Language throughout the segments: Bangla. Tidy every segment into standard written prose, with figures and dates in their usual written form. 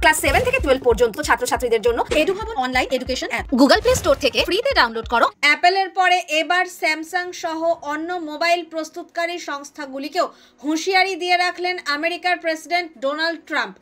ক্লাস 7 থেকে 12 পর্যন্ত ছাত্রছাত্রীদের জন্য এডু ভবন online education app Google play store থেকে ফ্রিতে ডাউনলোড করো। অ্যাপেলের পরে এবার স্যামসাং সহ অন্য মোবাইল প্রস্তুতকারী সংস্থাগুলিকেও হুঁশিয়ারি দিয়ে রাখলেন আমেরিকার প্রেসিডেন্ট ডোনাল্ড ট্রাম্প।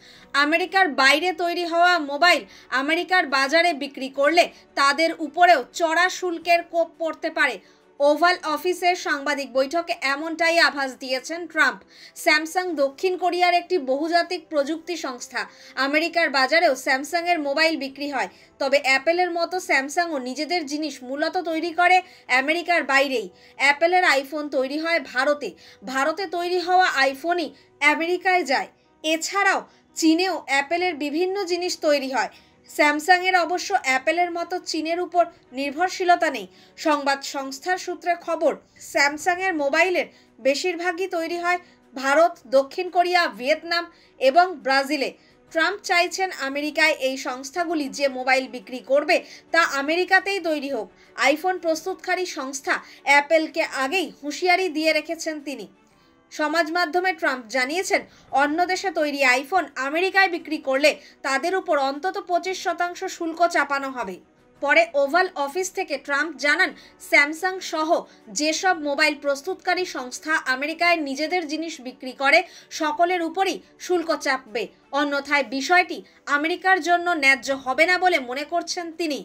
আমেরিকার বাইরে তৈরি হওয়া মোবাইল আমেরিকার বাজারে বিক্রি করলে তাদের উপরেও চড়া শুল্কের কোপ পড়তে পারে। ওভাল অফিসের সাংবাদিক বৈঠকে এমনটাই আভাস দিয়েছেন ট্রাম্প। স্যামসাং দক্ষিণ কোরিয়ার একটি বহুজাতিক প্রযুক্তি সংস্থা। আমেরিকার বাজারেও স্যামসাংয়ের মোবাইল বিক্রি হয়, তবে অ্যাপেলের মতো স্যামসাংও নিজেদের জিনিস মূলত তৈরি করে আমেরিকার বাইরেই। অ্যাপেলের আইফোন তৈরি হয় ভারতে, ভারতে তৈরি হওয়া আইফোনই আমেরিকায় যায়। এছাড়াও চীনেও অ্যাপেলের বিভিন্ন জিনিস তৈরি হয়। স্যামসাংয়ের অবশ্য অ্যাপেলের মতো চীনের উপর নির্ভরশীলতা নেই। সংবাদ সংস্থার সূত্রে খবর, স্যামসাংয়ের মোবাইলের বেশিরভাগই তৈরি হয় ভারত, দক্ষিণ কোরিয়া, ভিয়েতনাম এবং ব্রাজিলে। ট্রাম্প চাইছেন আমেরিকায় এই সংস্থাগুলি যে মোবাইল বিক্রি করবে তা আমেরিকাতেই তৈরি হোক। আইফোন প্রস্তুতকারী সংস্থা অ্যাপেলকে আগেই হুঁশিয়ারি দিয়ে রেখেছেন তিনি। সমাজ মাধ্যমে ট্রাম্প জানিয়েছেন, অন্য দেশে তৈরি আইফোন আমেরিকায় বিক্রি করলে তাদের উপর অন্তত 25% শুল্ক চাপানো হবে। পরে ওভাল অফিস থেকে ট্রাম্প জানান, স্যামসাং সহ যেসব মোবাইল প্রস্তুতকারী সংস্থা আমেরিকায় নিজেদের জিনিস বিক্রি করে সকলের উপরই শুল্ক চাপবে, অন্যথায় বিষয়টি আমেরিকার জন্য ন্যায্য হবে না বলে মনে করছেন তিনি।